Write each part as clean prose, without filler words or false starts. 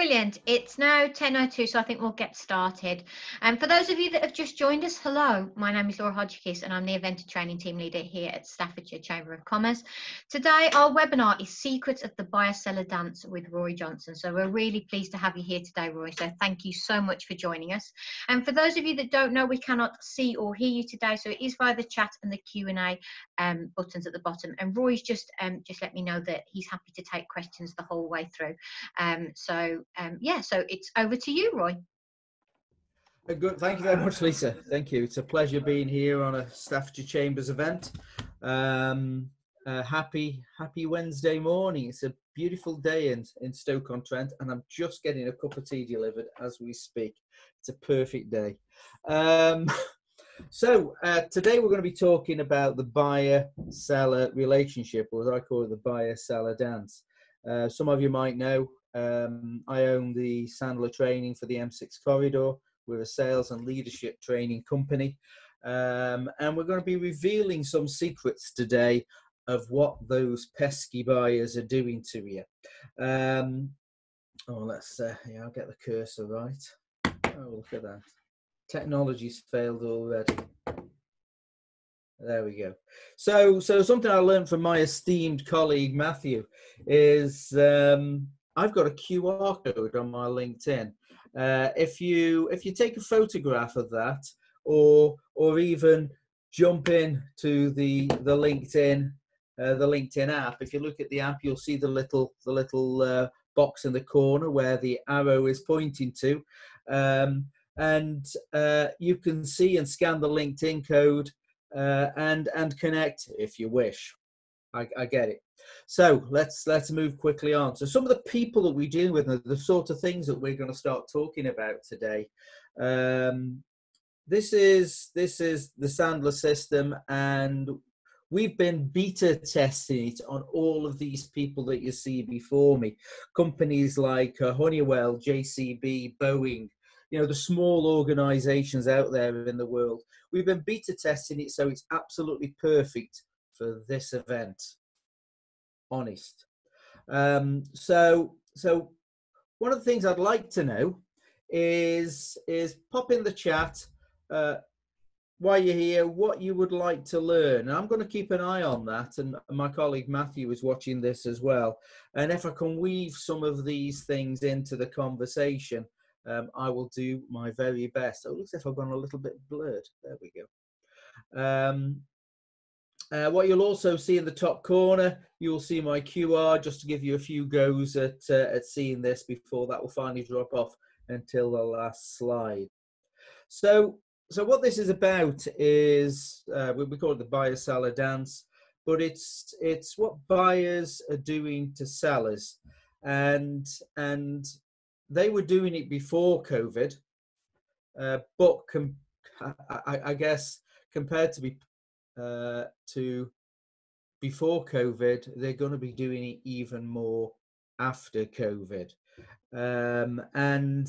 Brilliant. It's now 10:02, so I think we'll get started. And for those of you that have just joined us, hello, my name is Laura Hodgkiss and I'm the Event and Training Team Leader here at Staffordshire Chamber of Commerce. Today, our webinar is Secrets of the Buyer-Seller Dance with Roy Johnson. So we're really pleased to have you here today, Roy. So thank you so much for joining us. And for those of you that don't know, we cannot see or hear you today, so it is via the chat and the Q&A buttons at the bottom. And Roy's just let me know that he's happy to take questions the whole way through. So it's over to you, Roy. Good. Thank you very much, Lisa. Thank you. It's a pleasure being here on a Staffordshire Chambers event. Happy Wednesday morning. It's a beautiful day in Stoke-on-Trent, and I'm just getting a cup of tea delivered as we speak. It's a perfect day. So today we're going to be talking about the buyer-seller relationship, or as I call it, the buyer-seller dance. Some of you might know I own the Sandler training for the M6 corridor. We're a sales and leadership training company, and we're going to be revealing some secrets today of what those pesky buyers are doing to you. Let's I'll get the cursor right. Oh, look at that. Technology's failed already. There we go. So something I learned from my esteemed colleague Matthew is I've got a QR code on my LinkedIn. If you take a photograph of that, or even jump in to the LinkedIn app. If you look at the app, you'll see the little box in the corner where the arrow is pointing to, and you can see and scan the LinkedIn code and connect if you wish. I get it. So let's move quickly on. So some of the people that we deal with, the sort of things that we're going to start talking about today. This is the Sandler system, and we've been beta testing it on all of these people that you see before me. Companies like Honeywell, JCB, Boeing, the small organizations out there in the world. We've been beta testing it, so it's absolutely perfect for this event. Honest. So one of the things I'd like to know is pop in the chat why you're here, what you would like to learn. And I'm going to keep an eye on that, and my colleague Matthew is watching this as well. And if I can weave some of these things into the conversation, I will do my very best. Oh, it looks as if I've gone a little bit blurred. There we go. What you'll also see in the top corner, you'll see my QR, just to give you a few goes at seeing this before that will finally drop off until the last slide. So what this is about is, we call it the buyer-seller dance, but it's what buyers are doing to sellers. And they were doing it before COVID, but I guess compared to before COVID, they're going to be doing it even more after COVID. And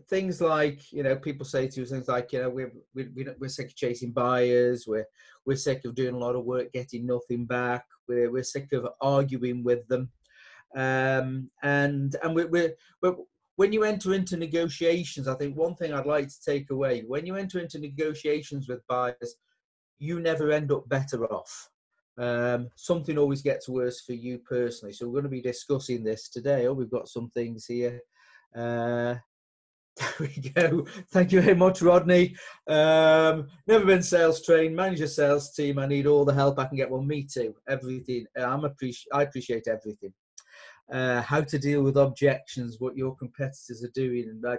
things like, people say to us things like, we're sick of chasing buyers, we're sick of doing a lot of work getting nothing back, we're sick of arguing with them, and we're when you enter into negotiations, I think one thing I'd like to take away, when you enter into negotiations with buyers, you never end up better off. Something always gets worse for you personally. So we're going to be discussing this today. Oh, we've got some things here. There we go. Thank you very much, Rodney. Never been sales trained, manage a sales team. I need all the help I can get. Well, me too. Everything. I appreciate everything. How to deal with objections, what your competitors are doing, and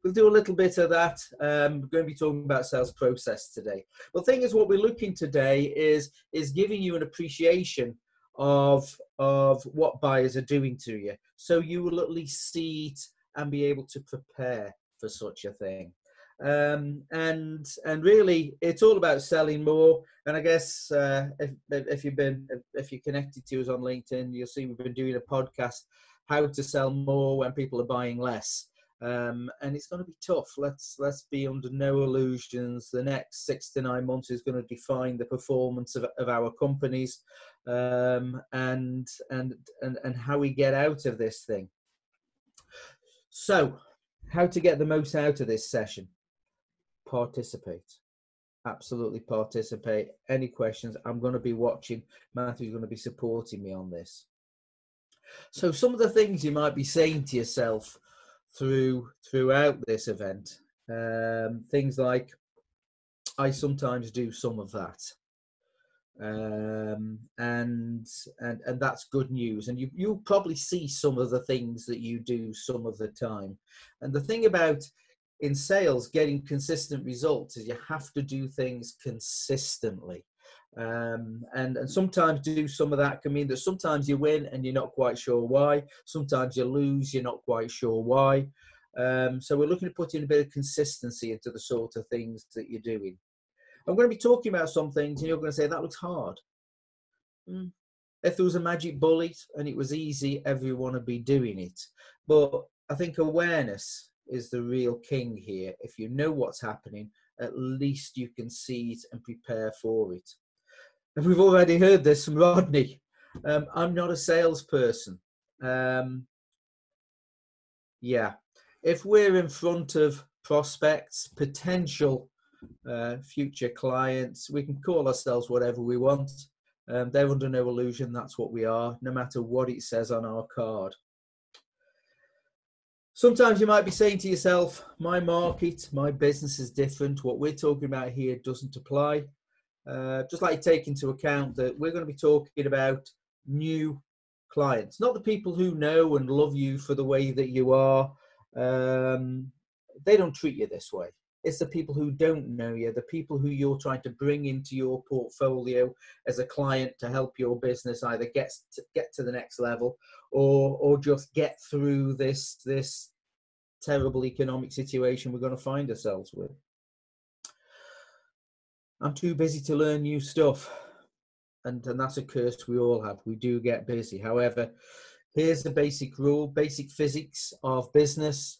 we'll do a little bit of that. We're going to be talking about sales process today. Well, the thing is, what we're looking today is giving you an appreciation of what buyers are doing to you, so you will at least see it and be able to prepare for such a thing. And really, it's all about selling more. And I guess if you're connected to us on LinkedIn, you'll see we've been doing a podcast, how to sell more when people are buying less. And it's going to be tough. Let's be under no illusions. The next 6 to 9 months is going to define the performance of our companies, and how we get out of this thing. So, how to get the most out of this session? Participate. Absolutely participate. Any questions? I'm going to be watching. Matthew's going to be supporting me on this. So some of the things you might be saying to yourself throughout this event, things like, I sometimes do some of that. And that's good news, and you'll probably see some of the things that you do some of the time. And the thing about in sales getting consistent results is you have to do things consistently, and sometimes do some of that can mean that sometimes you win and you're not quite sure why, sometimes you lose, you're not quite sure why. So we're looking at putting a bit of consistency into the sort of things that you're doing. I'm going to be talking about some things and you're going to say, that looks hard. If there was a magic bullet and it was easy, everyone would be doing it. But I think awareness is the real king here. If you know what's happening, at least you can see it and prepare for it. And we've already heard this from Rodney. I'm not a salesperson. Yeah, if we're in front of prospects, potential future clients, we can call ourselves whatever we want. They're under no illusion that's what we are, no matter what it says on our card. Sometimes you might be saying to yourself, my market, my business is different. What we're talking about here doesn't apply. Just like take into account that we're going to be talking about new clients, not the people who know and love you for the way that you are. They don't treat you this way. It's the people who don't know you, the people who you're trying to bring into your portfolio as a client to help your business either get to the next level or just get through this terrible economic situation we're going to find ourselves with. I'm too busy to learn new stuff, and that's a curse we all have. We do get busy. However, here's the basic rule, basic physics of business.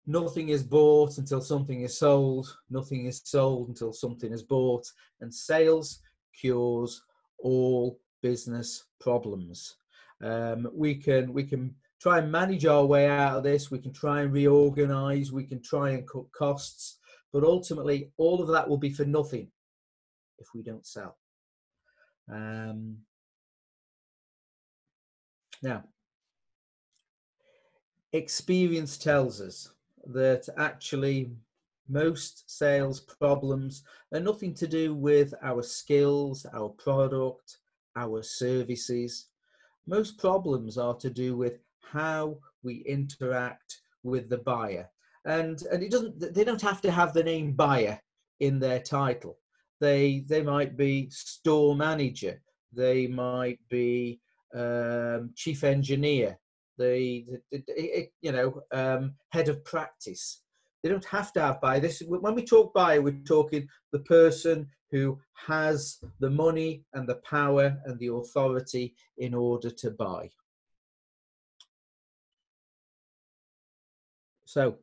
Nothing is bought until something is sold. Nothing is sold until something is bought. And sales cures all business problems. We can try and manage our way out of this. We can try and reorganize. We can try and cut costs. But ultimately, all of that will be for nothing if we don't sell. Now, experience tells us that actually most sales problems are nothing to do with our skills, our product, our services. Most problems are to do with how we interact with the buyer. And they don't have to have the name buyer in their title. They might be store manager, they might be chief engineer, head of practice. They don't have to have buyer. When we talk buyer, we're talking the person who has the money and the power and the authority in order to buy. So,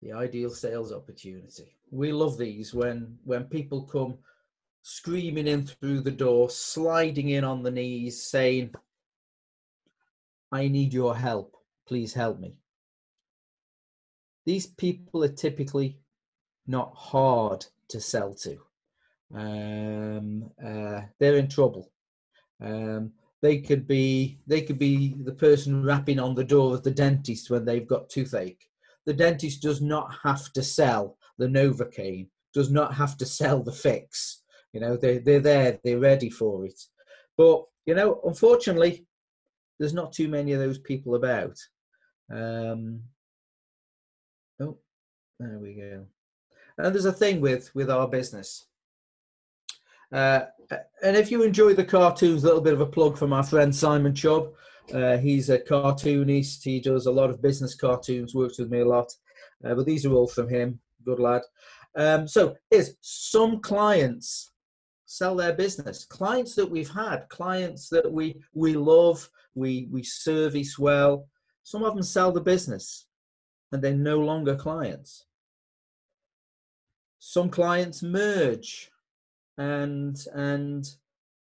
the ideal sales opportunity. We love these when people come screaming in through the door, sliding in on the knees, saying, I need your help. Please help me. These people are typically not hard to sell to. They're in trouble. They could be the person rapping on the door of the dentist when they've got toothache. The dentist does not have to sell the Novocaine, does not have to sell the fix. They're there, they're ready for it. But, unfortunately, there's not too many of those people about. Oh, there we go. And there's a thing with our business. And if you enjoy the cartoons, a little bit of a plug from our friend Simon Chubb. He's a cartoonist. He does a lot of business cartoons, works with me a lot. But these are all from him. Good lad. So here's some clients sell their business. Clients that we've had, clients that we love, we service well. Some of them sell the business and they're no longer clients. Some clients merge and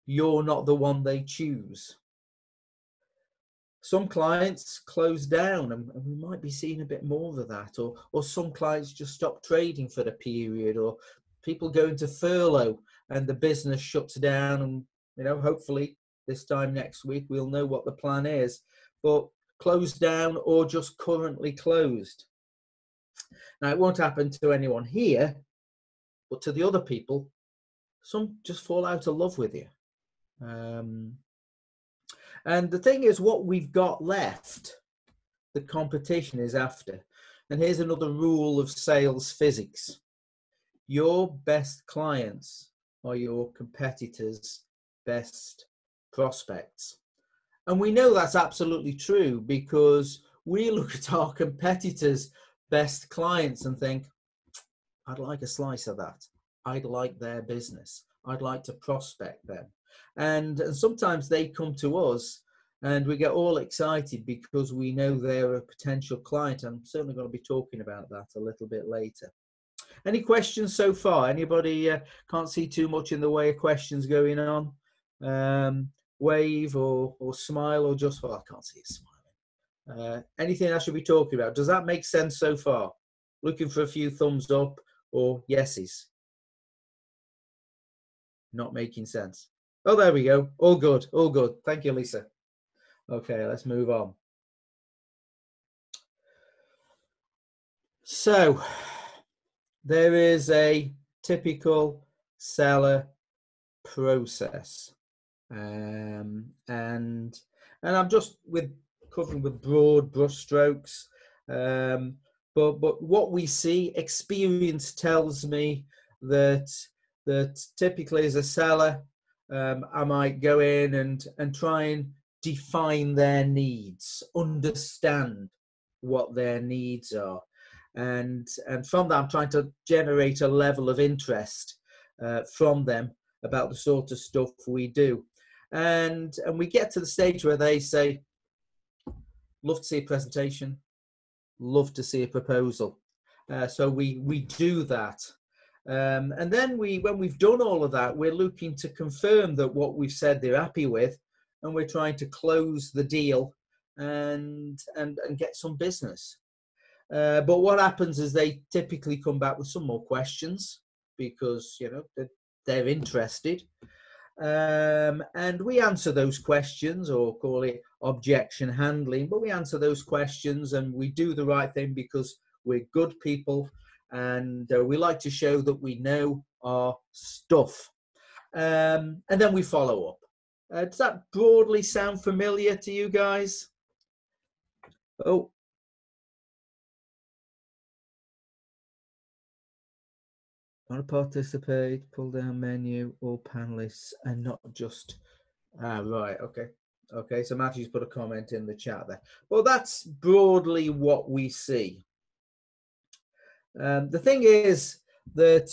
you're not the one they choose. Some clients close down, and we might be seeing a bit more of that, or some clients just stop trading for the period, or people go into furlough and the business shuts down. And hopefully this time next week we'll know what the plan is, but closed down or just currently closed. Now, it won't happen to anyone here, but to the other people, some just fall out of love with you. And the thing is, what we've got left, the competition is after. And here's another rule of sales physics. Your best clients are your competitors' best prospects. And we know that's absolutely true, because we look at our competitors' best clients and think, I'd like a slice of that. I'd like their business. I'd like to prospect them. And sometimes they come to us and we get all excited because we know they're a potential client. I'm certainly going to be talking about that a little bit later. Any questions so far? Anybody can't see too much in the way of questions going on? Wave or smile, or just, well, I can't see it smiling. Anything I should be talking about? Does that make sense so far? Looking for a few thumbs up or yeses. Not making sense. Oh, there we go. All good. All good. Thank you, Lisa. Okay, let's move on. So there is a typical seller process, and I'm just covering with broad brushstrokes. But what we see, experience tells me that typically as a seller, I might go in and try and define their needs, understand what their needs are, and from that I'm trying to generate a level of interest from them about the sort of stuff we do, and we get to the stage where they say, love to see a presentation, love to see a proposal. So we do that. And then when we've done all of that, we're looking to confirm that what we've said they're happy with, and we're trying to close the deal and get some business. But what happens is they typically come back with some more questions because they're interested. And we answer those questions, or call it objection handling, but we answer those questions and we do the right thing because we're good people, and we like to show that we know our stuff. And then we follow up. Does that broadly sound familiar to you guys? Oh. Want to participate, pull down menu, all panelists, and not just, right, okay, so Matthew's put a comment in the chat there. Well, that's broadly what we see. The thing is that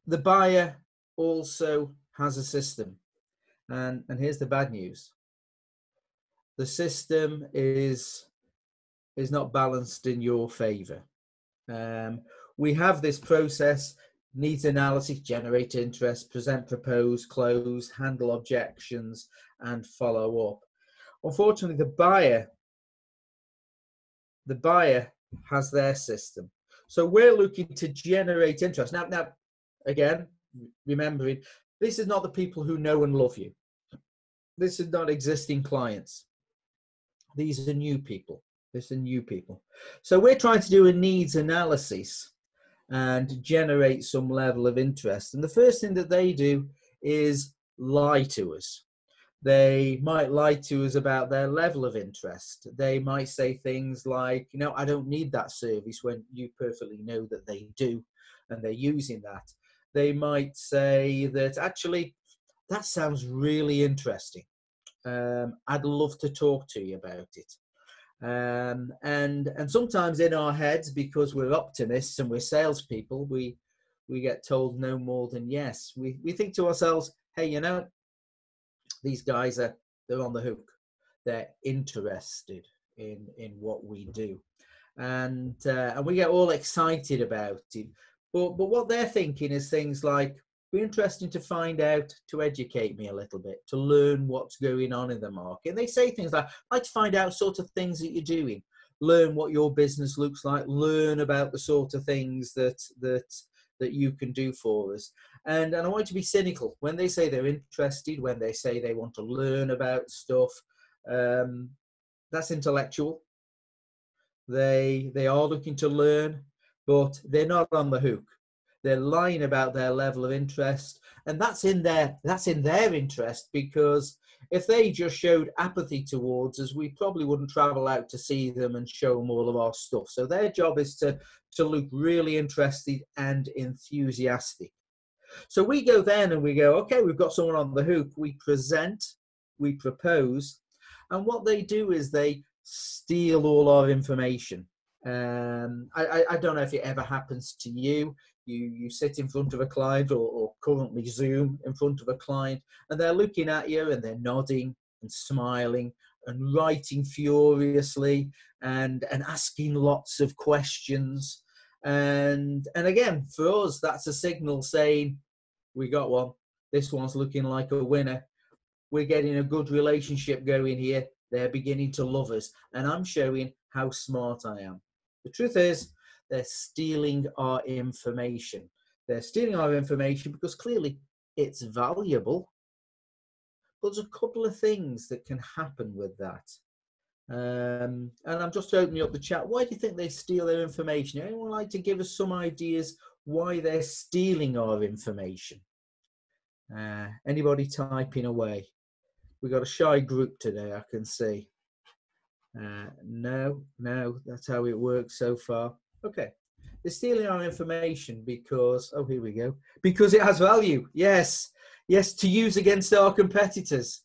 the buyer also has a system, and here's the bad news. The system is not balanced in your favor. We have this process: needs analysis, generate interest, present, propose, close, handle objections, and follow up. Unfortunately, the buyer has their system. So we're looking to generate interest. Now, again, remembering, this is not the people who know and love you. This is not existing clients. These are new people. So we're trying to do a needs analysis and generate some level of interest. And the first thing that they do is lie to us. They might lie to us about their level of interest. They might say things like, I don't need that service, when you perfectly know that they do, and they're using that. They might say that, actually, that sounds really interesting. I'd love to talk to you about it. And sometimes in our heads, because we're optimists and we're salespeople, we get told no more than yes. We think to ourselves, hey, these guys they're on the hook. They're interested in what we do, and we get all excited about it. But what they're thinking is things like, be interesting to find out, to educate me a little bit, to learn what's going on in the market. And they say things like, I'd like to find out sort of things that you're doing, learn what your business looks like, learn about the sort of things that you can do for us. And I want to be cynical. When they say they're interested, when they say they want to learn about stuff, that's intellectual. They are looking to learn, but they're not on the hook. They're lying about their level of interest, and that's in their interest, because if they just showed apathy towards us, we probably wouldn't travel out to see them and show them all of our stuff. So their job is to look really interested and enthusiastic. So we go then and we go, okay, we've got someone on the hook. We present, we propose, and what they do is they steal all our information. I don't know if it ever happens to you. You sit in front of a client, or currently Zoom in front of a client, and they're looking at you and they're nodding and smiling and writing furiously and asking lots of questions. And again, for us, that's a signal saying, we got one. This one's looking like a winner. We're getting a good relationship going here. They're beginning to love us. And I'm showing how smart I am. The truth is, they're stealing our information. They're stealing our information because clearly it's valuable. But there's a couple of things that can happen with that. And I'm just opening up the chat. Why do you think they steal their information? Anyone like to give us some ideas why they're stealing our information? Anybody typing away? We've got a shy group today, I can see. No, that's how it works so far. Okay, they're stealing our information because, oh, here we go, because it has value. Yes, to use against our competitors.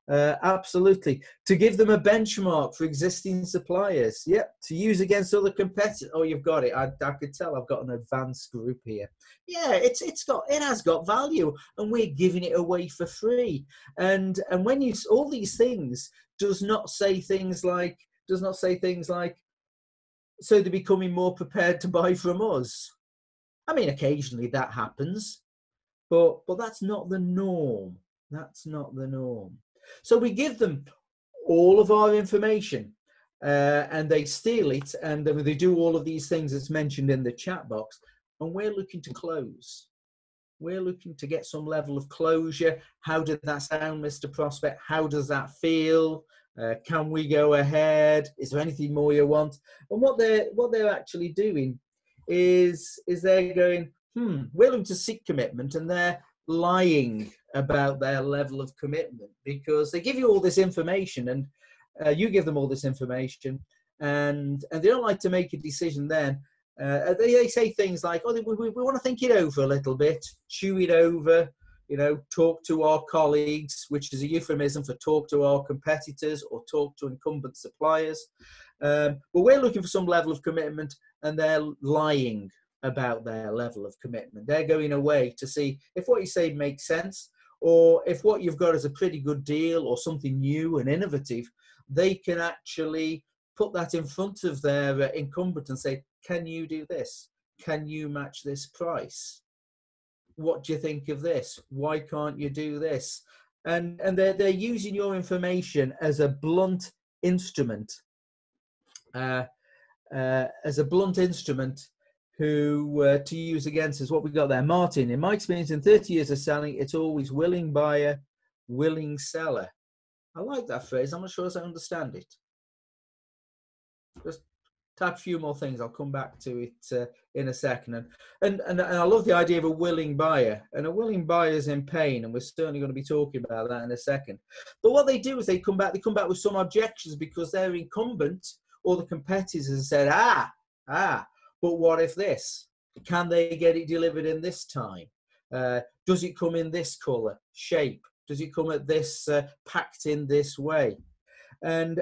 Absolutely. To give them a benchmark for existing suppliers. Yep. To use against other competitors. Oh, you've got it. I could tell I've got an advanced group here. Yeah, it has got value, and we're giving it away for free. And when you, all these things does not say things like, so they're becoming more prepared to buy from us. I mean, occasionally that happens, but that's not the norm. That's not the norm. So we give them all of our information, and they steal it, and they do all of these things that's mentioned in the chat box, and we're looking to close. We're looking to get some level of closure. How did that sound, Mr. Prospect? How does that feel? Can we go ahead? Is there anything more you want? And what they're actually doing is they're going, we're looking to seek commitment, and they're lying about their level of commitment, because they give you all this information, and you give them all this information, and they don't like to make a decision then. They say things like, oh, we want to think it over a little bit, chew it over, talk to our colleagues, which is a euphemism for talk to our competitors or talk to incumbent suppliers. But we're looking for some level of commitment, and they're lying about their level of commitment. They're going away to see if what you say makes sense, or if what you've got is a pretty good deal or something new and innovative. They can actually put that in front of their incumbent and say, can you do this? Can you match this price? What do you think of this? Why can't you do this? And they're using your information as a blunt instrument, who to use against us. What we got there, Martin. In my experience in 30 years of selling, it's always willing buyer, willing seller. I like that phrase. I'm not sure as I understand it. Just type a few more things. I'll come back to it in a second. And I love the idea of a willing buyer. And a willing buyer is in pain, and we're certainly going to be talking about that in a second. But what they do is they come back with some objections, because their incumbent or the competitors have said, but what if this? Can they get it delivered in this time? Does it come in this color, shape? Does it come at this, packed in this way? And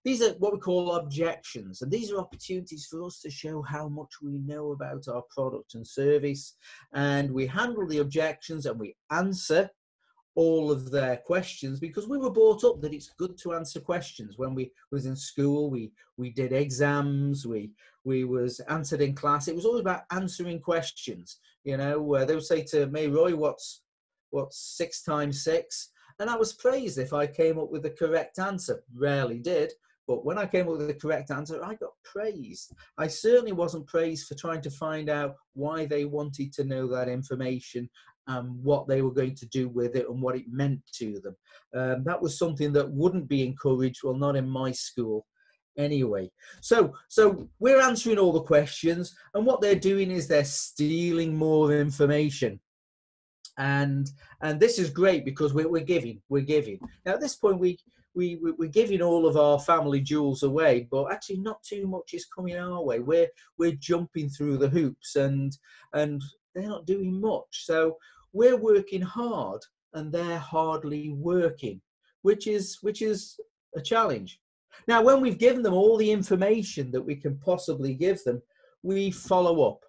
these are what we call objections, and these are opportunities for us to show how much we know about our product and service. And we handle the objections, and we answer all of their questions, because we were brought up that it's good to answer questions. When we was in school, we did exams, we was answered in class. It was always about answering questions. You know, they would say to me, Roy, what's 6 times 6? And I was praised if I came up with the correct answer. Rarely did, but when I came up with the correct answer, I got praised. I certainly wasn't praised for trying to find out why they wanted to know that information, what they were going to do with it and what it meant to them. That was something that wouldn't be encouraged, well, not in my school anyway. So we're answering all the questions, and what they're doing is they're stealing more information. And this is great because we're giving. Now at this point we're giving all of our family jewels away, but actually not too much is coming our way. We're jumping through the hoops, and they're not doing much. So we're working hard and they're hardly working, which is a challenge. Now, when we've given them all the information that we can possibly give them, we follow up,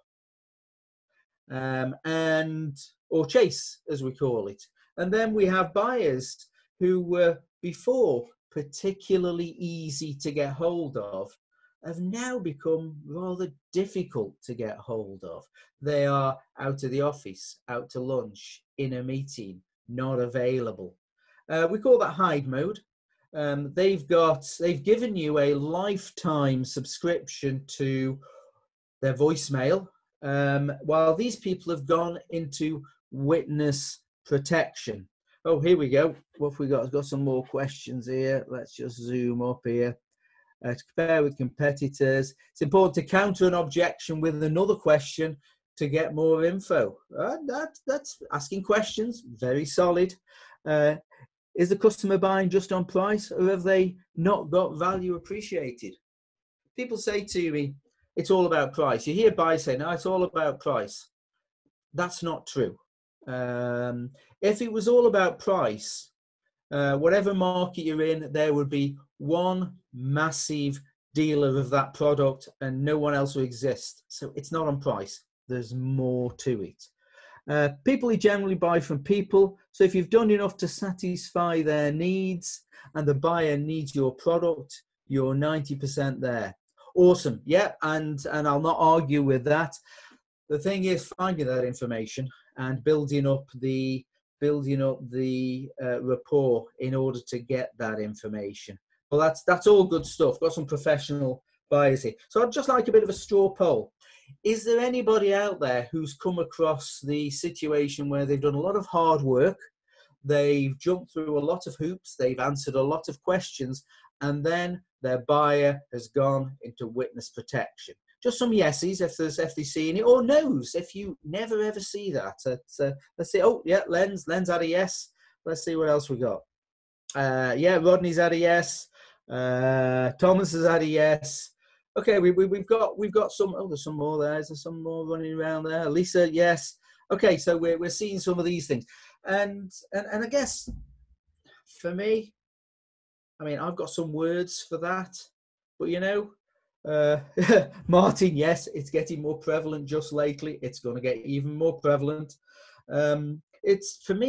or chase, as we call it. And then we have buyers who were before particularly easy to get hold of, have now become rather difficult to get hold of. They are out of the office, out to lunch, in a meeting, not available. We call that hide mode. They've given you a lifetime subscription to their voicemail, while these people have gone into witness protection. Oh, here we go. What have we got? I've got some more questions here. Let's just zoom up here. To compare with competitors, it's important to counter an objection with another question to get more info. That's asking questions. Very solid. Is the customer buying just on price, or have they not got value appreciated? People say to me, it's all about price. You hear buyers say, no, it's all about price. That's not true. If it was all about price, whatever market you're in, there would be one massive dealer of that product and no one else will exist. So it's not on price. There's more to it. People who generally buy from people. So if you've done enough to satisfy their needs and the buyer needs your product, you're 90% there. Awesome. Yeah, and I'll not argue with that. The thing is finding that information and building up the rapport in order to get that information. Well, that's all good stuff. Got some professional buyers here. So I'd just like a bit of a straw poll. Is there anybody out there who's come across the situation where they've done a lot of hard work, they've jumped through a lot of hoops, they've answered a lot of questions, and then their buyer has gone into witness protection? Just some yeses if they've seen it, or no's if you never ever see that. Let's see. Oh yeah, Len's had a yes. Let's see what else we got. Yeah, Rodney's had a yes. Thomas has had a yes. Okay, we've got some. Oh, there's some more there. There's some more running around there. Lisa, yes. Okay, so we're seeing some of these things, and I guess for me, I mean, I've got some words for that, but you know. Martin, yes, it's getting more prevalent just lately. It's going to get even more prevalent. For me,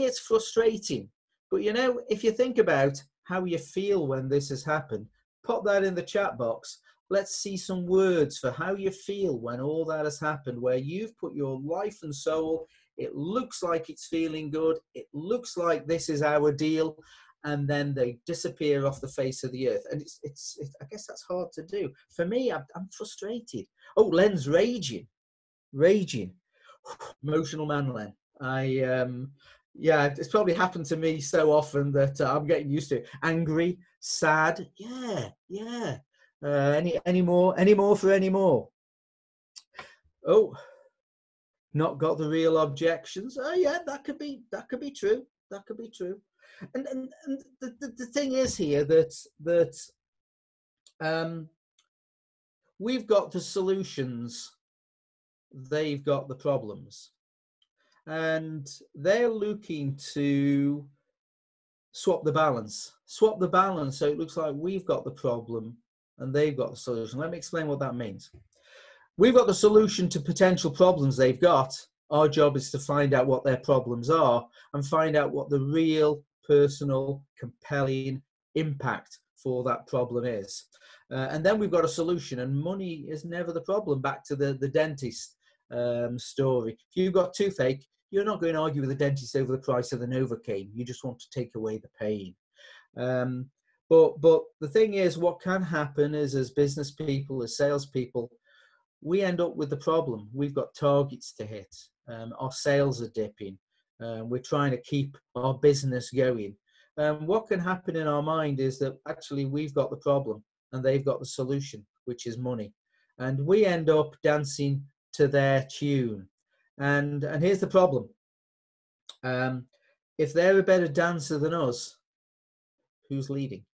it's frustrating. But you know, if you think about how you feel when this has happened, pop that in the chat box. Let's see some words for how you feel when all that has happened, where you've put your life and soul. It looks like it's feeling good. It looks like this is our deal. And then they disappear off the face of the earth. And it's I guess that's hard to do. For me, I'm frustrated. Oh, Len's raging. Emotional man, Len. Yeah, it's probably happened to me so often that I'm getting used to it. Angry, sad. Yeah. Any more for any more? Oh, not got the real objections. Oh yeah, that could be true. That could be true. And the thing is here that we've got the solutions, they've got the problems, and they're looking to swap the balance. So it looks like we've got the problem and they've got the solution. Let me explain what that means. We've got the solution to potential problems they've got, Our job is to find out what their problems are and find out what the real, personal, compelling impact for that problem is. And then we've got a solution, and money is never the problem. Back to the dentist story. If you've got toothache, you're not going to argue with the dentist over the price of the Novocaine. You just want to take away the pain. But the thing is, what can happen is, as business people, as salespeople, we end up with the problem. We've got targets to hit. Our sales are dipping. We're trying to keep our business going. What can happen in our mind is that actually we've got the problem and they've got the solution, which is money. And we end up dancing to their tune. And here's the problem. If they're a better dancer than us, who's leading?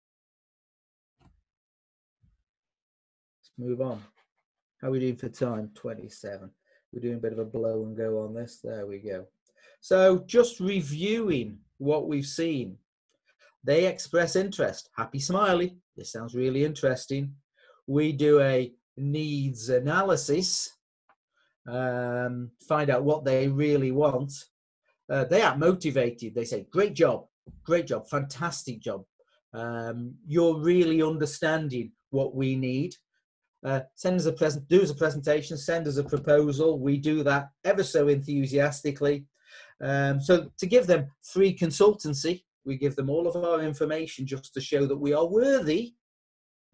Let's move on. How are we doing for time? 27. We're doing a bit of a blow and go on this. There we go. So just reviewing what we've seen. They express interest. Happy smiley. This sounds really interesting. We do a needs analysis. Find out what they really want. They are motivated. They say, great job, fantastic job. You're really understanding what we need. Send us do us a presentation, send us a proposal. We do that ever so enthusiastically. So to give them free consultancy, we give them all of our information just to show that we are worthy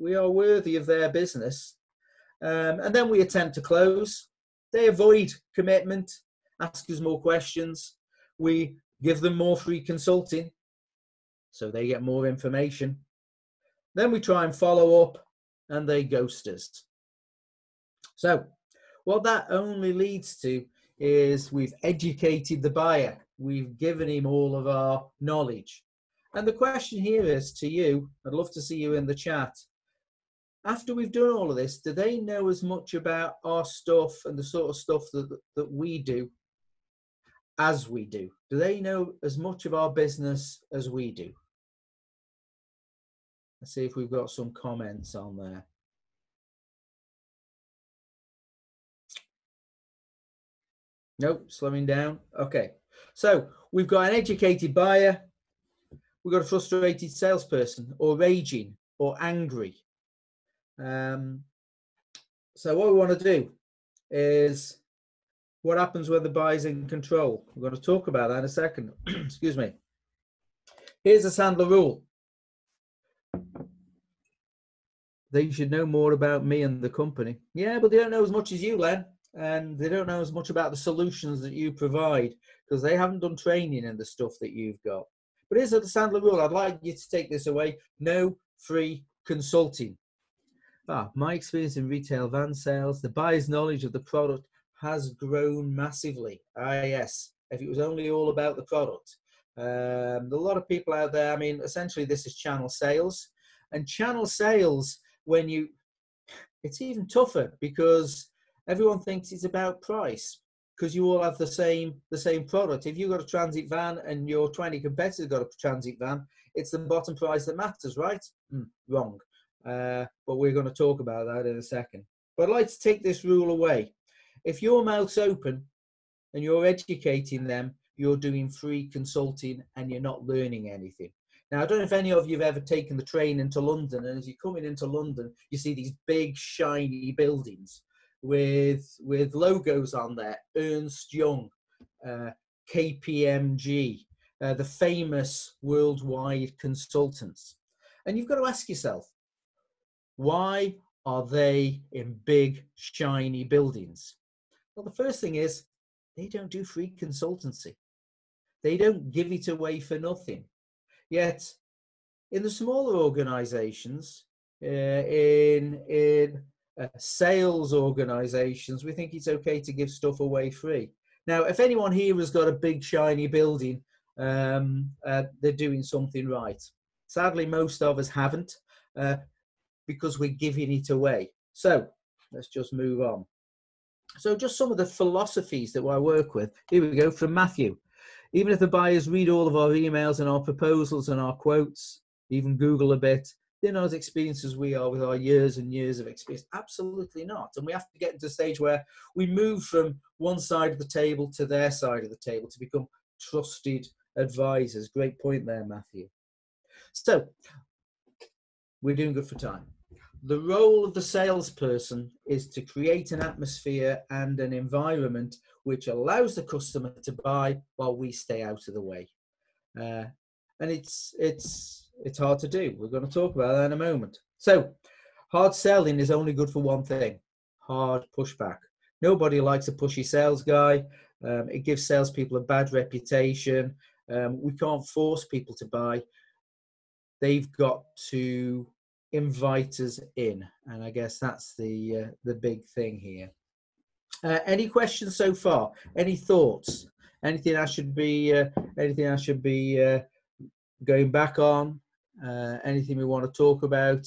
of their business. And then we attempt to close. They avoid commitment, ask us more questions. We give them more free consulting, so they get more information. Then we try and follow up, and they ghost us. So what that only leads to is we've educated the buyer. We've given him all of our knowledge. And the question here is to you, I'd love to see you in the chat. After we've done all of this, do they know as much about our stuff and the sort of stuff that we do as we do? Do they know as much of our business as we do? Let's see if we've got some comments on there. Nope, slowing down. Okay, so we've got an educated buyer. We've got a frustrated salesperson, or raging, or angry. So what we want to do is, what happens when the buyer's in control? We're going to talk about that in a second. Excuse me. Here's the Sandler rule. They should know more about me and the company. Yeah, but they don't know as much as you, Len. And they don't know as much about the solutions that you provide because they haven't done training in the stuff that you've got. But here's the Sandler rule. I'd like you to take this away. No free consulting. My experience in retail van sales, the buyer's knowledge of the product has grown massively. Yes, if it was only all about the product. A lot of people out there, I mean, essentially this is channel sales. And channel sales, it's even tougher because everyone thinks it's about price because you all have the same product. If you've got a transit van and your 20 competitors got a transit van, it's the bottom price that matters, right? Wrong. But we're going to talk about that in a second. But I'd like to take this rule away. If your mouth's open and you're educating them, you're doing free consulting and you're not learning anything. Now, I don't know if any of you have ever taken the train into London, and as you're coming into London, you see these big, shiny buildings with logos on there, Ernst Young, KPMG, the famous worldwide consultants. And you've got to ask yourself, why are they in big, shiny buildings? Well, the first thing is they don't do free consultancy. They don't give it away for nothing. Yet, in the smaller organizations, in sales organizations, we think it's okay to give stuff away free. Now, if anyone here has got a big, shiny building, they're doing something right. Sadly, most of us haven't, because we're giving it away. So, let's just move on. So, just some of the philosophies that I work with. Here we go, from Matthew. Even if the buyers read all of our emails and our proposals and our quotes, even Google a bit, they're not as experienced as we are with our years and years of experience. Absolutely not. And we have to get to a stage where we move from one side of the table to their side of the table to become trusted advisors. Great point there, Matthew. So we're doing good for time. The role of the salesperson is to create an atmosphere and an environment which allows the customer to buy while we stay out of the way. And it's hard to do. We're going to talk about that in a moment. So hard selling is only good for one thing: hard pushback. Nobody likes a pushy sales guy. It gives salespeople a bad reputation. We can't force people to buy. They've got to invite us in, and I guess that's the big thing here. Any questions so far? Any thoughts? Anything I should be going back on? Anything we want to talk about?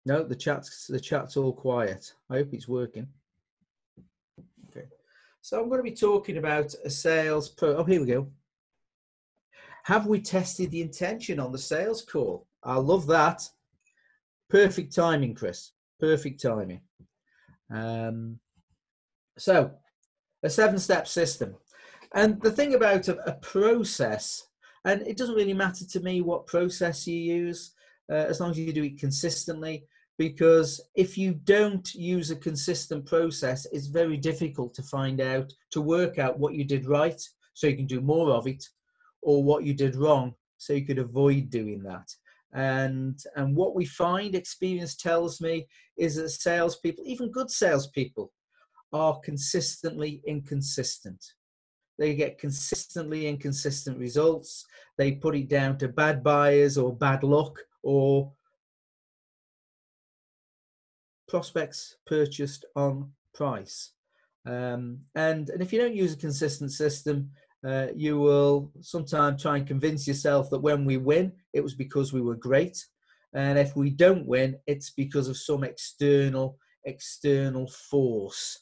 No, the chat's all quiet. I hope it's working. Okay, so I'm going to be talking about a sales pro. Oh, here we go. Have we tested the intention on the sales call? I love that. Perfect timing, Chris. Perfect timing. So, a 7-step system. And the thing about a process, and it doesn't really matter to me what process you use, as long as you do it consistently, because if you don't use a consistent process, it's very difficult to work out what you did right so you can do more of it, or what you did wrong so you could avoid doing that. And what we find, experience tells me, is that salespeople, even good salespeople, are consistently inconsistent. They get consistently inconsistent results. They put it down to bad buyers or bad luck or prospects purchased on price. And if you don't use a consistent system, you will sometimes try and convince yourself that when we win, it was because we were great. And if we don't win, it's because of some external force.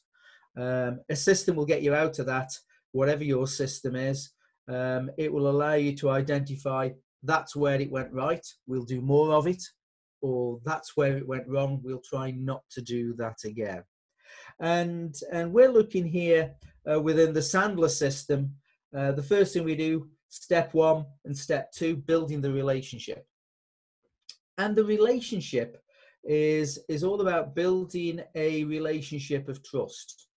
A system will get you out of that, whatever your system is. It will allow you to identify that's where it went right, we'll do more of it, or that's where it went wrong, we'll try not to do that again. And we're looking here within the Sandler system. The first thing we do, step 1 and step 2, building the relationship. And the relationship is all about building a relationship of trust.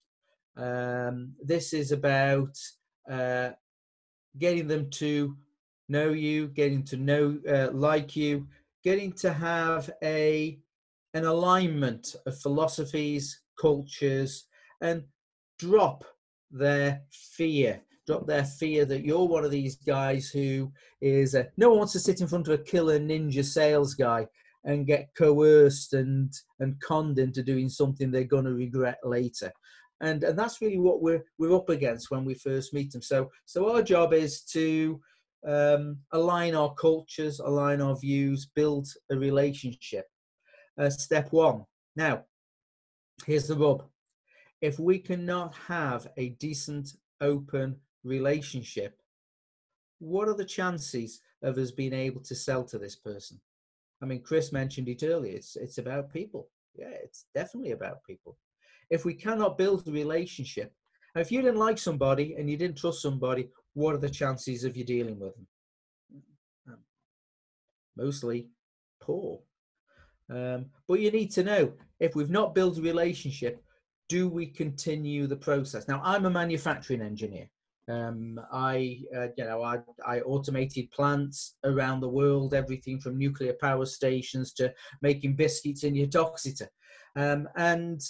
This is about getting them to know you, getting to know, like you, getting to have an alignment of philosophies, cultures, and drop their fear that you're one of these guys who is no one wants to sit in front of a killer ninja sales guy and get coerced and conned into doing something they're going to regret later. And that's really what we're up against when we first meet them. So our job is to align our cultures, align our views, build a relationship. Step 1. Now, here's the rub. If we cannot have a decent, open relationship, what are the chances of us being able to sell to this person? I mean, Chris mentioned it earlier. It's about people. Yeah, it's definitely about people. If we cannot build a relationship, and if you didn't like somebody and you didn't trust somebody, what are the chances of you dealing with them? Mostly poor. But you need to know, if we've not built a relationship, do we continue the process? Now, I'm a manufacturing engineer. I automated plants around the world, everything from nuclear power stations to making biscuits in your Doxeter. And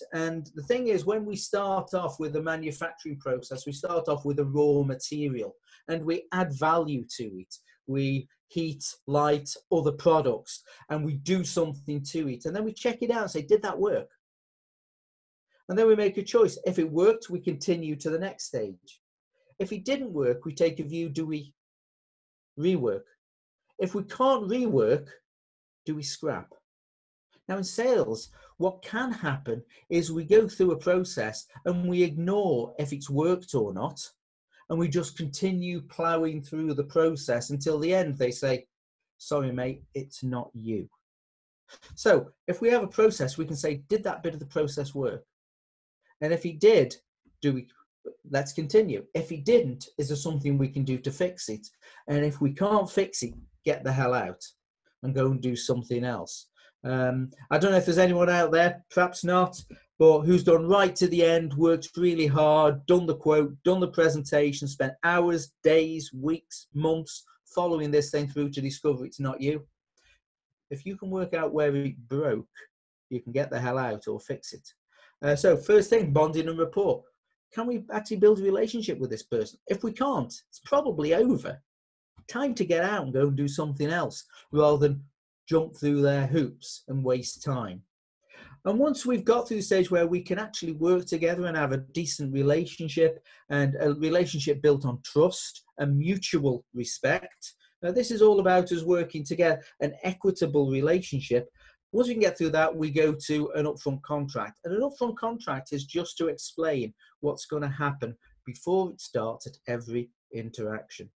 the thing is, when we start off with the manufacturing process, we start off with a raw material and we add value to it. We heat, light, other products, and we do something to it. And then we check it out and say, did that work? And then we make a choice. If it worked, we continue to the next stage. If it didn't work, we take a view, do we rework? If we can't rework, do we scrap? Now in sales, what can happen is we go through a process and we ignore if it's worked or not. and we just continue ploughing through the process until the end they say, sorry mate, it's not you. So if we have a process, we can say, did that bit of the process work? And if it did, let's continue. If it didn't, is there something we can do to fix it? And if we can't fix it, get the hell out and go and do something else. I don't know if there's anyone out there, perhaps not, but who's done right to the end, worked really hard, done the quote, done the presentation, spent hours, days, weeks, months following this thing through to discover it's not you. If you can work out where it broke, you can get the hell out or fix it. So first thing, bonding and rapport. Can we actually build a relationship with this person? If we can't, it's probably over. Time to get out and go and do something else rather than jump through their hoops and waste time. And once we've got to the stage where we can actually work together and have a decent relationship, and a relationship built on trust and mutual respect. Now, this is all about us working together, an equitable relationship. Once we can get through that, we go to an upfront contract. And an upfront contract is just to explain what's going to happen before it starts at every interaction.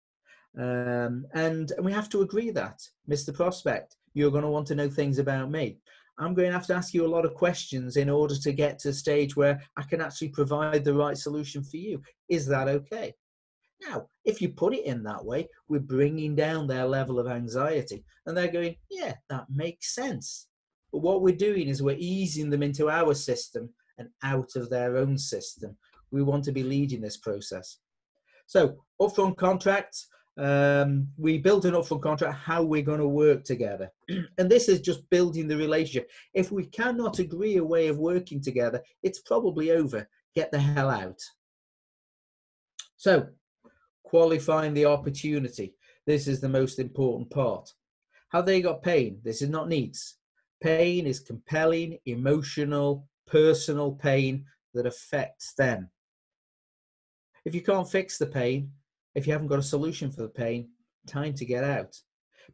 And we have to agree that, Mr. Prospect, you're going to want to know things about me. I'm going to have to ask you a lot of questions in order to get to a stage where I can actually provide the right solution for you. Is that okay? Now, if you put it in that way, we're bringing down their level of anxiety and they're going, yeah, that makes sense. But what we're doing is we're easing them into our system and out of their own system. We want to be leading this process. So upfront contracts, we build an upfront contract, how we're going to work together. And this is just building the relationship. If we cannot agree a way of working together, it's probably over. Get the hell out. So qualifying the opportunity. This is the most important part. Have they got pain? This is not needs. Pain is compelling, emotional, personal pain that affects them. If you can't fix the pain, if you haven't got a solution for the pain, time to get out.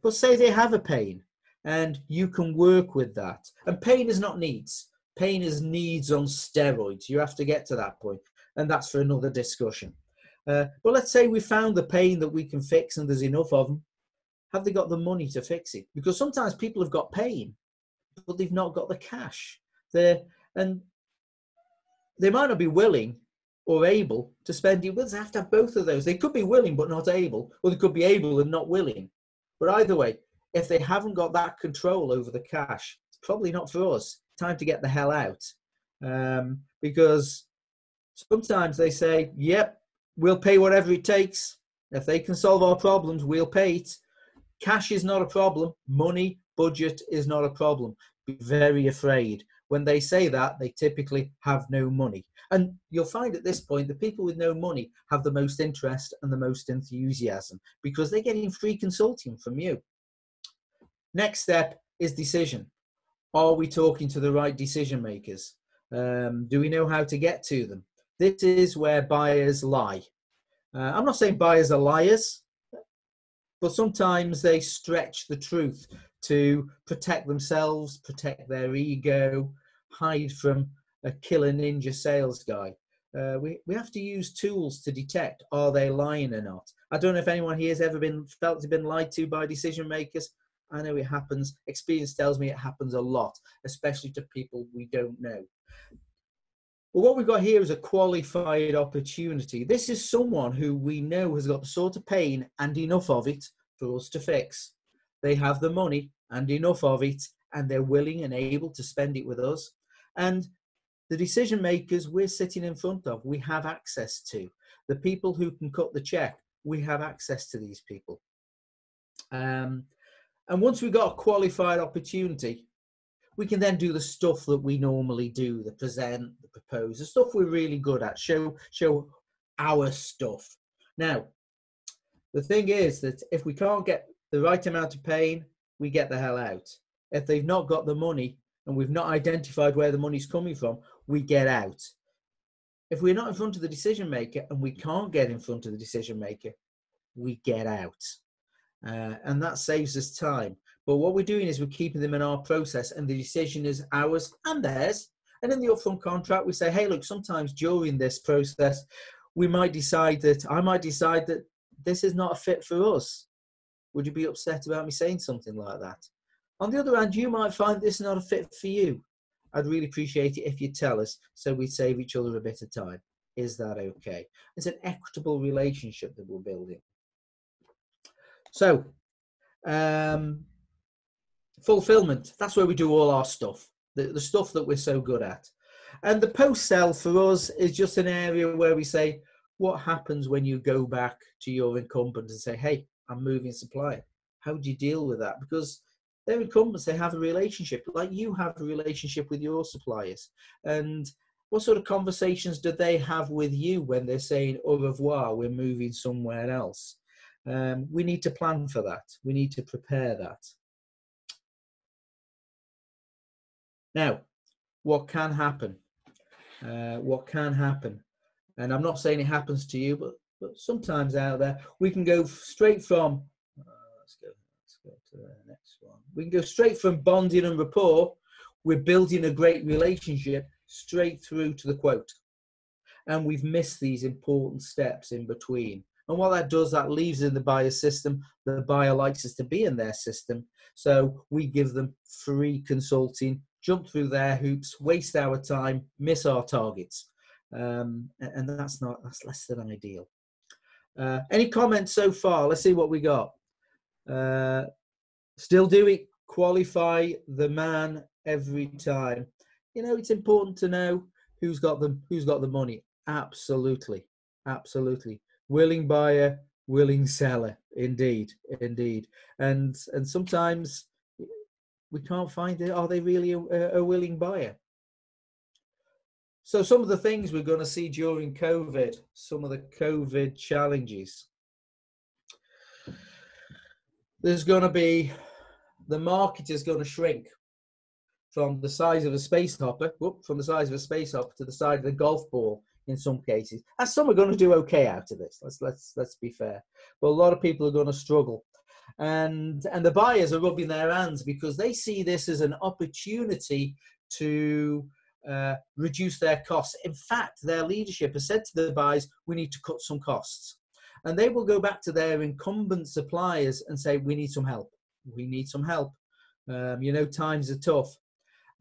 But say they have a pain and you can work with that. And pain is not needs. Pain is needs on steroids. You have to get to that point. And that's for another discussion. But let's say we found the pain that we can fix and there's enough of them. Have they got the money to fix it? Because sometimes people have got pain, but they've not got the cash. And they might not be willing or able to spend it with us. They have to have both of those. They could be willing but not able, or they could be able and not willing. But either way, if they haven't got that control over the cash, it's probably not for us. Time to get the hell out. Because sometimes they say, yep, we'll pay whatever it takes. If they can solve our problems, we'll pay it. Cash is not a problem. Money, budget is not a problem. Be very afraid. When they say that, they typically have no money. And you'll find at this point, the people with no money have the most interest and the most enthusiasm because they're getting free consulting from you. Next step is decision. Are we talking to the right decision makers? Do we know how to get to them? This is where buyers lie. I'm not saying buyers are liars, but sometimes they stretch the truth to protect themselves, protect their ego, hide from a killer ninja sales guy. We have to use tools to detect, are they lying or not? I don't know if anyone here has ever felt they've been lied to by decision makers. I know it happens. Experience tells me it happens a lot, especially to people we don't know. Well, what we've got here is a qualified opportunity. This is someone who we know has got the sort of pain and enough of it for us to fix. They have the money and enough of it, and they're willing and able to spend it with us. And the decision makers we're sitting in front of, we have access to. The people who can cut the check, we have access to these people. And once we've got a qualified opportunity, we can then do the stuff that we normally do, the present, the propose, the stuff we're really good at, show our stuff. Now, the thing is that if we can't get the right amount of pain, we get the hell out. If they've not got the money and we've not identified where the money's coming from, we get out. If we're not in front of the decision maker and we can't get in front of the decision maker, we get out. And that saves us time. But what we're doing is we're keeping them in our process and the decision is ours and theirs. And in the upfront contract, we say, hey, look, sometimes during this process, I might decide that this is not a fit for us. Would you be upset about me saying something like that? On the other hand, you might find this is not a fit for you. I'd really appreciate it if you tell us, so we save each other a bit of time. Is that okay? It's an equitable relationship that we're building. So, fulfillment, that's where we do all our stuff, the stuff that we're so good at. And the post-sale for us is just an area where we say, what happens when you go back to your incumbent and say, hey, I'm moving supplier? How do you deal with that? Because they're incumbents, they have a relationship, like you have a relationship with your suppliers. And what sort of conversations do they have with you when they're saying, au revoir, we're moving somewhere else? We need to plan for that. We need to prepare that. Now, what can happen? What can happen? And I'm not saying it happens to you, but sometimes out there, we can go straight from, let's go to the next one. We can go straight from bonding and rapport, we're building a great relationship, straight through to the quote. And we've missed these important steps in between. And what that does, that leaves in the buyer's system. The buyer likes us to be in their system. So we give them free consulting, jump through their hoops, waste our time, miss our targets. And that's less than ideal. Any comments so far? Let's see what we got. Still do it, qualify the man every time. You know, it's important to know who's got the money. Absolutely. Willing buyer, willing seller. Indeed. And sometimes we can't find it. Are they really a willing buyer? So some of the things we're going to see during COVID, some of the COVID challenges. There's going to be, the market is going to shrink from the size of a space hopper, to the size of the golf ball in some cases. And some are going to do okay out of this. Let's be fair. But a lot of people are going to struggle. And the buyers are rubbing their hands because they see this as an opportunity to reduce their costs. In fact, their leadership has said to the buyers, we need to cut some costs. And they will go back to their incumbent suppliers and say, we need some help. We need some help. You know, times are tough.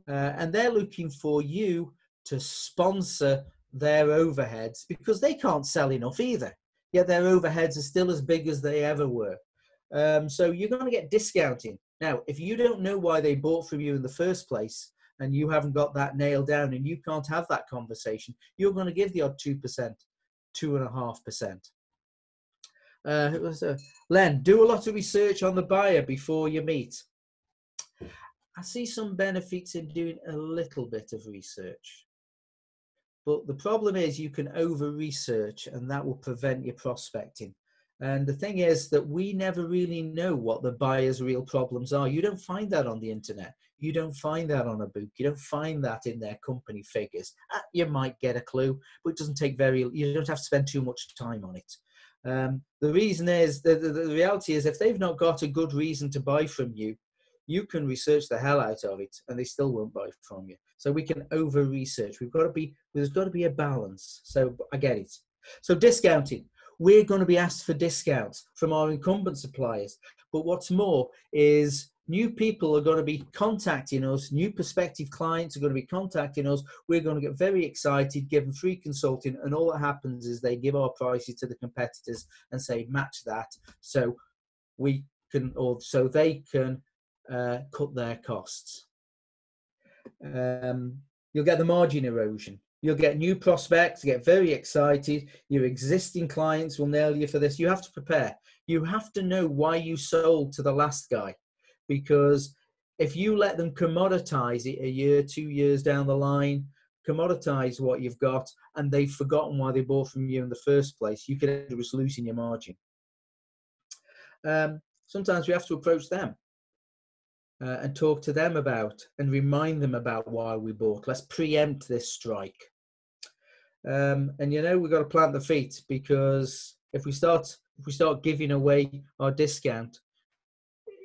And they're looking for you to sponsor their overheads because they can't sell enough either. Yet their overheads are still as big as they ever were. So you're going to get discounting. Now, if you don't know why they bought from you in the first place and you haven't got that nailed down and you can't have that conversation, you're going to give the odd 2%, 2.5%. Len, do a lot of research on the buyer before you meet. I see some benefits in doing a little bit of research. But the problem is you can over-research and that will prevent your prospecting. And the thing is that we never really know what the buyer's real problems are. You don't find that on the internet. You don't find that on a book. You don't find that in their company figures. You might get a clue, but it doesn't take you don't have to spend too much time on it. The reason is, the reality is if they've not got a good reason to buy from you, you can research the hell out of it and they still won't buy from you. So we can over-research. There's got to be a balance. So I get it. So discounting. We're going to be asked for discounts from our incumbent suppliers. But what's more is new people are going to be contacting us. New prospective clients are going to be contacting us. We're going to get very excited, give them free consulting. And all that happens is they give our prices to the competitors and say, match that. So we can, or so they can cut their costs. You'll get the margin erosion. You'll get new prospects, get very excited. Your existing clients will nail you for this. You have to prepare. You have to know why you sold to the last guy. Because if you let them commoditize it a year, 2 years down the line, commoditize what you've got, and they've forgotten why they bought from you in the first place, you could end up losing your margin. Sometimes we have to approach them. And talk to them about and remind them about why we bought. Let's preempt this strike. And you know, we've got to plant the feet, because if we start giving away our discount,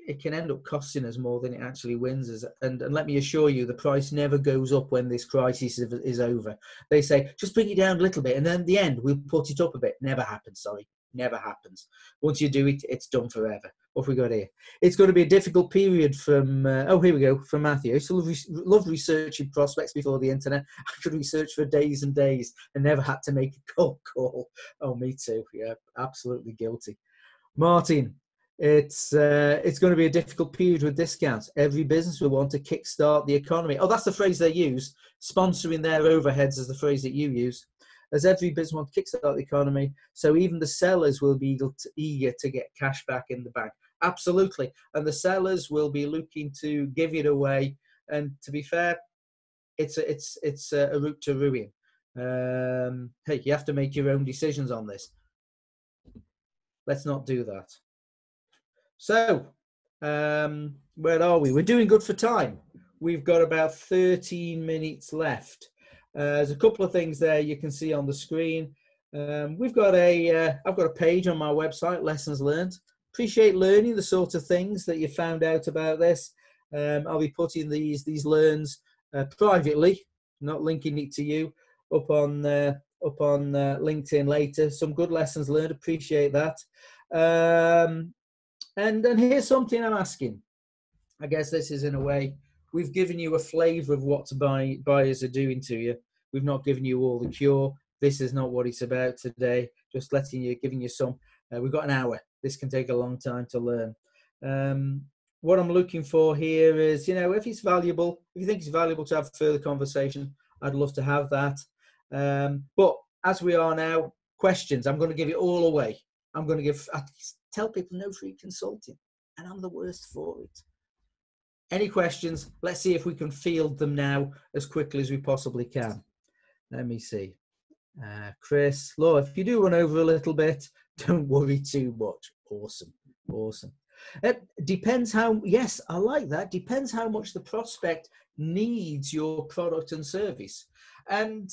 it can end up costing us more than it actually wins us. And let me assure you, the price never goes up when this crisis is over. They say, just bring it down a little bit, and then at the end, we'll put it up a bit. Never happens, sorry. Never happens. Once you do it, it's done forever. What have we got here? It's going to be a difficult period from, oh, here we go, from Matthew. I used to love researching prospects before the internet. I could research for days and days and never had to make a cold call. Oh, me too. Yeah, absolutely guilty. Martin, it's going to be a difficult period with discounts. Every business will want to kickstart the economy. Oh, that's the phrase they use. Sponsoring their overheads is the phrase that you use. As every business wants to kickstart the economy, so even the sellers will be eager to get cash back in the bank. Absolutely. And the sellers will be looking to give it away. And to be fair, it's a route to ruin. Hey, you have to make your own decisions on this. Let's not do that. So, where are we? We're doing good for time. We've got about 13 minutes left. There's a couple of things there you can see on the screen. I've got a page on my website, Lessons Learned. Appreciate learning the sort of things that you found out about this. I'll be putting these learns privately, not linking it to you, up on LinkedIn later. Some good lessons learned. Appreciate that. And here's something I'm asking. I guess this is, in a way, we've given you a flavour of what buyers are doing to you. We've not given you all the cure. This is not what it's about today. Just giving you some. We've got an hour. This can take a long time to learn. What I'm looking for here is, if it's valuable, if you think it's valuable to have further conversation, I'd love to have that. But as we are now, questions. I'm going to give it all away. I tell people no free consulting, and I'm the worst for it. Any questions? Let's see if we can field them now as quickly as we possibly can. Let me see. Chris, Laura, if you do run over a little bit, don't worry too much. Awesome. It depends how, yes, I like that. Depends how much the prospect needs your product and service. And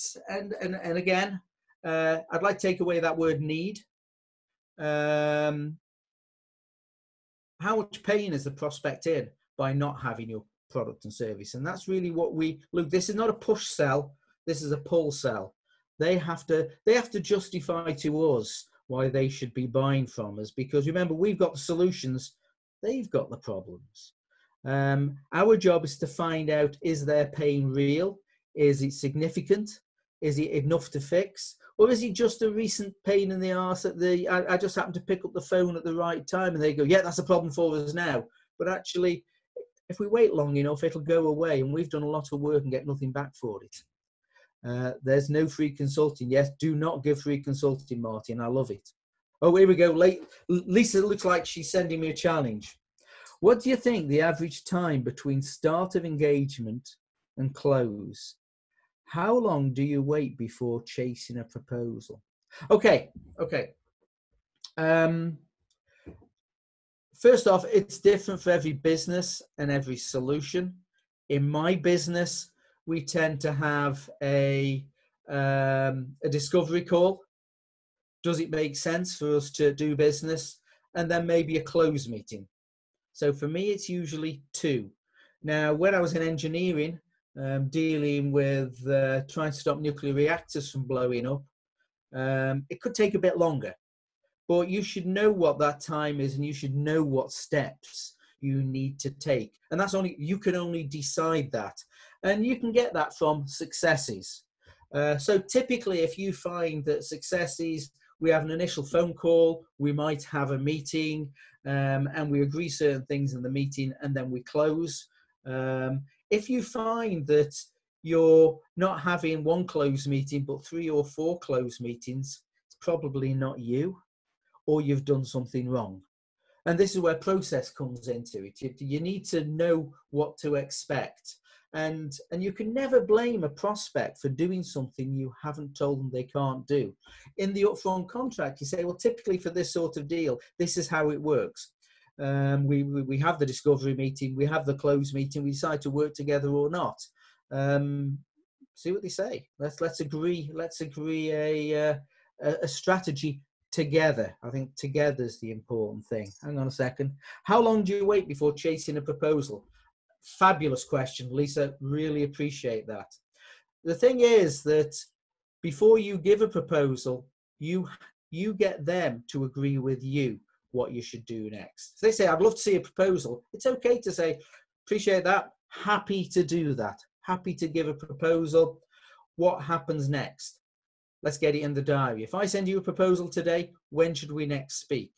again, I'd like to take away that word need. How much pain is the prospect in by not having your product and service? And that's really what look, this is not a push sell. This is a pull sell. They have to justify to us why they should be buying from us, because remember, we've got the solutions, they've got the problems. Our job is to find out, is their pain real? Is it significant? Is it enough to fix? Or is it just a recent pain in the arse I just happened to pick up the phone at the right time and they go, yeah, that's a problem for us now. But actually, if we wait long enough, it'll go away, and we've done a lot of work and get nothing back for it. There's no free consulting. Yes, do not give free consulting, Martin. I love it. Oh, here we go. Lisa looks like she's sending me a challenge. What do you think the average time between start of engagement and close? How long do you wait before chasing a proposal? Okay. First off, it's different for every business and every solution. In my business, we tend to have a discovery call. Does it make sense for us to do business? And then maybe a close meeting. So for me, it's usually 2. Now, when I was in engineering, dealing with trying to stop nuclear reactors from blowing up, it could take a bit longer. But you should know what that time is, and you should know what steps you need to take. And you can only decide that. And you can get that from successes. So typically, if you find that successes, we have an initial phone call, we might have a meeting, and we agree certain things in the meeting, and then we close. If you find that you're not having 1 close meeting, but 3 or 4 close meetings, it's probably not you, or you've done something wrong. And this is where process comes into it. You need to know what to expect. And you can never blame a prospect for doing something you haven't told them they can't do. In the upfront contract, you say, well, typically for this sort of deal, this is how it works. We have the discovery meeting, we have the close meeting, we decide to work together or not. See what they say. Let's agree a strategy together. I think together is the important thing. Hang on a second. How long do you wait before chasing a proposal? Fabulous question, Lisa. Really appreciate that. The thing is that before you give a proposal, you get them to agree with you what you should do next. If they say, I'd love to see a proposal, it's okay to say, appreciate that, happy to do that, happy to give a proposal. What happens next? Let's get it in the diary. If I send you a proposal today, when should we next speak?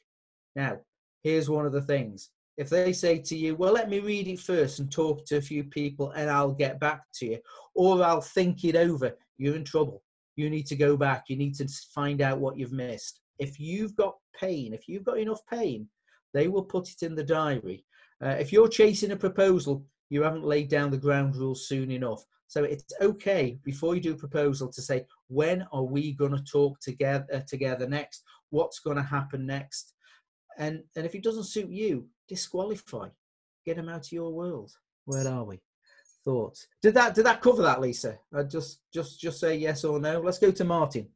Now, here's one of the things. If they say to you, well, let me read it first and talk to a few people and I'll get back to you, or I'll think it over, you're in trouble. You need to go back. You need to find out what you've missed. If you've got pain, if you've got enough pain, they will put it in the diary. If you're chasing a proposal, you haven't laid down the ground rules soon enough. So it's okay before you do a proposal to say, when are we going to talk together next? What's going to happen next? And if it doesn't suit you, disqualify. Get them out of your world. Where are we? Thoughts? Did that cover that, Lisa? Just say yes or no. Let's go to Martin.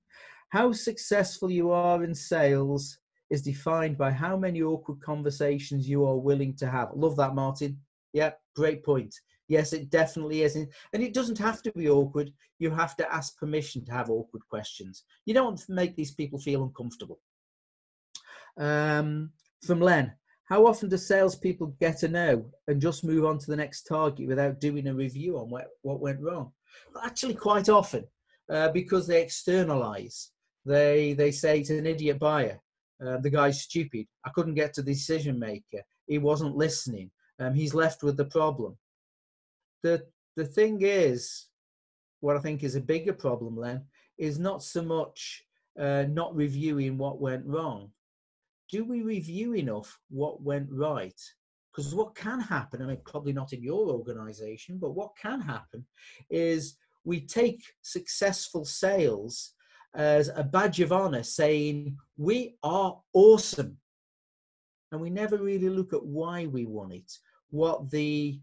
How successful you are in sales is defined by how many awkward conversations you are willing to have. Love that, Martin. Yeah, great point. Yes, it definitely is. And it doesn't have to be awkward. You have to ask permission to have awkward questions. You don't want to make these people feel uncomfortable. From Len, how often do salespeople get a no and just move on to the next target without doing a review on what went wrong? Well, actually, quite often, because they externalize. They say to an idiot buyer, the guy's stupid. I couldn't get to the decision maker. He wasn't listening. He's left with the problem. The thing is, what I think is a bigger problem, Len, is not so much not reviewing what went wrong. Do we review enough what went right? Because what can happen, I mean, probably not in your organization, but what can happen is we take successful sales as a badge of honor saying, we are awesome. And we never really look at why we won it, what the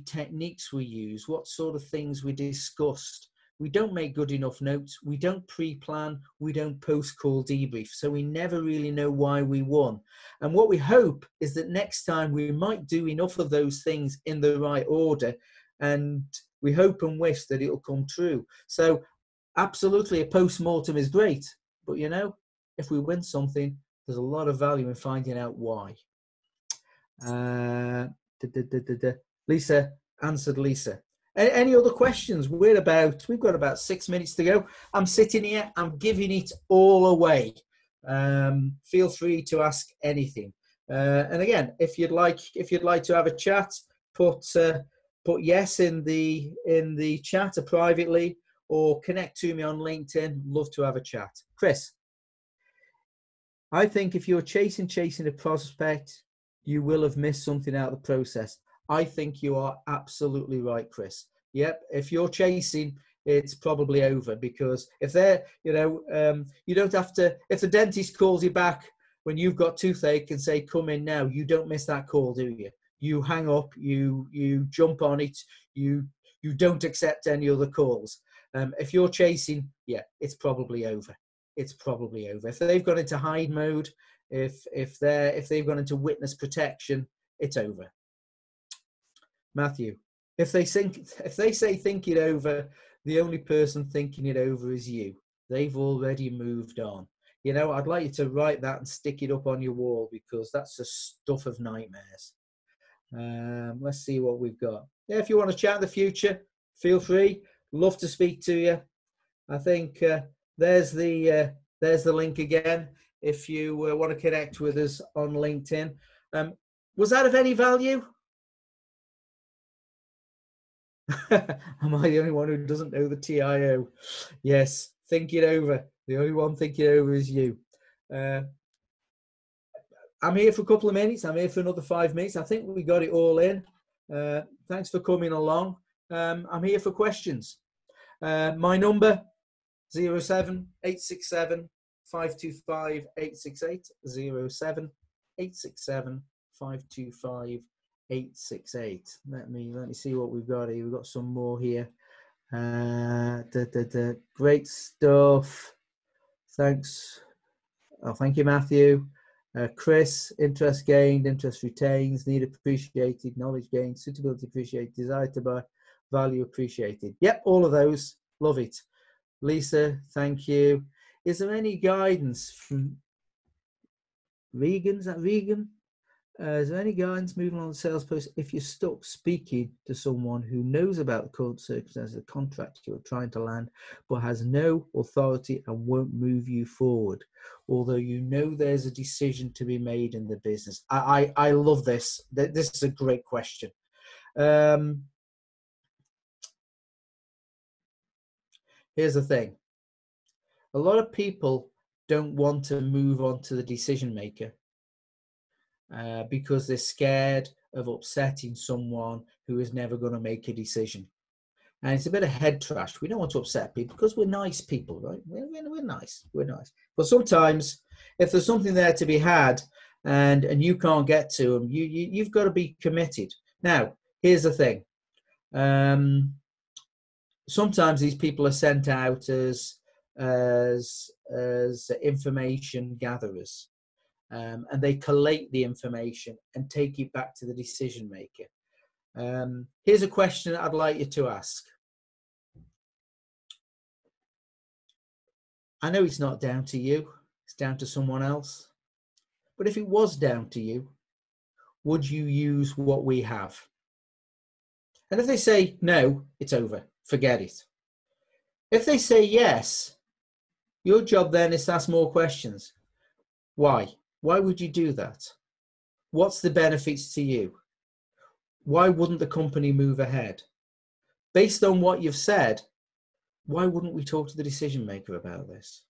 techniques we use, what sort of things we discussed. We don't make good enough notes. We don't pre-plan. We don't post-call debrief. So we never really know why we won. And what we hope is that next time we might do enough of those things in the right order. And we hope and wish that it'll come true. So absolutely, a post-mortem is great. But, you know, if we win something, there's a lot of value in finding out why. Lisa answered Lisa. Any other questions? We've got about 6 minutes to go. I'm sitting here, I'm giving it all away. Feel free to ask anything. And again, if you'd like to have a chat, put yes in the chat or privately, or connect to me on LinkedIn. Love to have a chat. Chris, I think if you're chasing a prospect, you will have missed something out of the process. I think you are absolutely right, Chris. Yep, if you're chasing, it's probably over, because if they're, you don't have to, if the dentist calls you back when you've got toothache and say, come in now, you don't miss that call, do you? You hang up, you jump on it, you don't accept any other calls. If you're chasing, yeah, it's probably over. It's probably over. If they've gone into hide mode, if they've gone into witness protection, it's over. Matthew, if they say think it over, the only person thinking it over is you. They've already moved on. You know, I'd like you to write that and stick it up on your wall, because that's the stuff of nightmares. Let's see what we've got. Yeah, if you want to chat in the future, feel free. Love to speak to you. I think there's the link again. If you want to connect with us on LinkedIn. Was that of any value? Am I the only one who doesn't know the TIO? Yes, think it over. The only one thinking it over is you. I'm here for a couple of minutes. I'm here for another 5 minutes. I think we got it all in. Thanks for coming along. I'm here for questions. My number, 07867 525 868, 07867 525 868. Let me see what we've got here. We've got some more here. Great stuff. Thanks. Oh, thank you, Matthew. Chris, interest gained, interest retains, need appreciated, knowledge gained, suitability appreciated, desire to buy, value appreciated. Yep, all of those. Love it. Lisa, thank you. Is there any guidance from Regan? Is that Regan? Is there any guidance moving on the sales process if you're stuck speaking to someone who knows about the current circumstances of the contract you're trying to land, but has no authority and won't move you forward, although you know there's a decision to be made in the business? I love this. This is a great question. Here's the thing. A lot of people don't want to move on to the decision maker because they're scared of upsetting someone who is never going to make a decision. And it's a bit of head trash. We don't want to upset people because we're nice people, right? We're nice. We're nice. But sometimes if there's something there to be had and you can't get to them, you've got to be committed. Now, here's the thing. Sometimes these people are sent out as information gatherers, and they collate the information and take it back to the decision maker. Here's a question I'd like you to ask. I know it's not down to you, it's down to someone else. But if it was down to you, would you use what we have? And if they say no, it's over, forget it. If they say yes, your job then is to ask more questions. Why? Why would you do that? What's the benefits to you? Why wouldn't the company move ahead? Based on what you've said, why wouldn't we talk to the decision maker about this?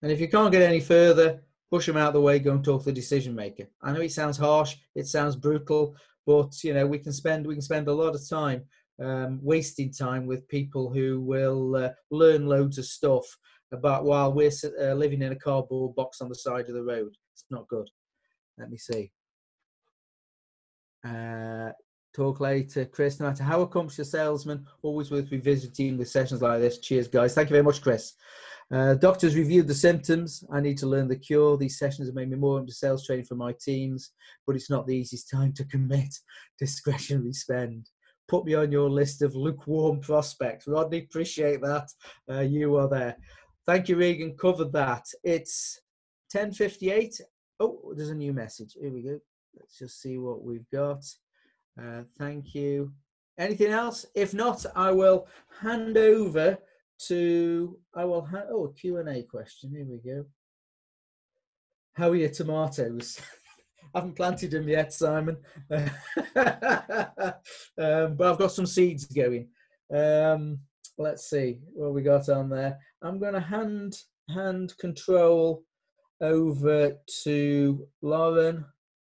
And if you can't get any further, push them out of the way, go and talk to the decision maker. I know it sounds harsh, it sounds brutal, but you know, we can spend a lot of time wasting time with people who will learn loads of stuff about while we're living in a cardboard box on the side of the road. It's not good. Let me see. Talk later. Chris, no matter how accomplished a salesman, always worth revisiting with sessions like this. Cheers, guys. Thank you very much, Chris. Doctors reviewed the symptoms. I need to learn the cure. These sessions have made me more into sales training for my teams, but it's not the easiest time to commit discretionary spend. Put me on your list of lukewarm prospects. Rodney, appreciate that. You are there. Thank you, Regan. Covered that. It's 10:58. Oh, there's a new message. Here we go. Let's just see what we've got. Thank you. Anything else? If not, I will hand over to, a Q&A question. Here we go. How are your tomatoes? I haven't planted them yet, Simon. But I've got some seeds going. Let's see what we got on there. I'm going to hand control over to Lauren,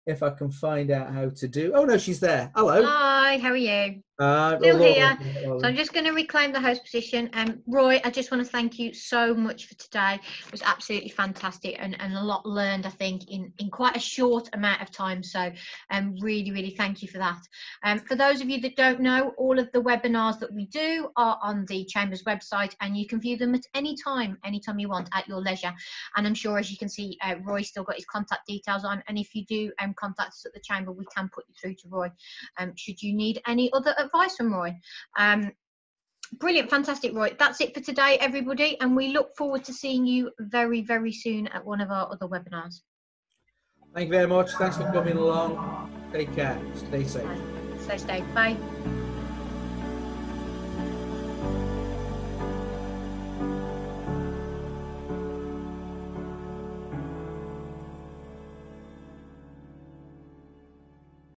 if I can find out how to do. Oh no, she's there. Hello. Hi, how are you? Still here. So I'm just going to reclaim the host position. Roy, I just want to thank you so much for today. It was absolutely fantastic and a lot learned, I think, in quite a short amount of time. So really, really thank you for that. For those of you that don't know, all of the webinars that we do are on the Chamber's website, and you can view them at any time you want at your leisure. And I'm sure, as you can see, Roy's still got his contact details on. And if you do contact us at the Chamber, we can put you through to Roy. Should you need any other advice from Roy. Brilliant, fantastic, Roy. That's it for today, everybody, and we look forward to seeing you very, very soon at one of our other webinars. Thank you very much. Thanks for coming along. Take care. Stay safe. Stay safe. Bye.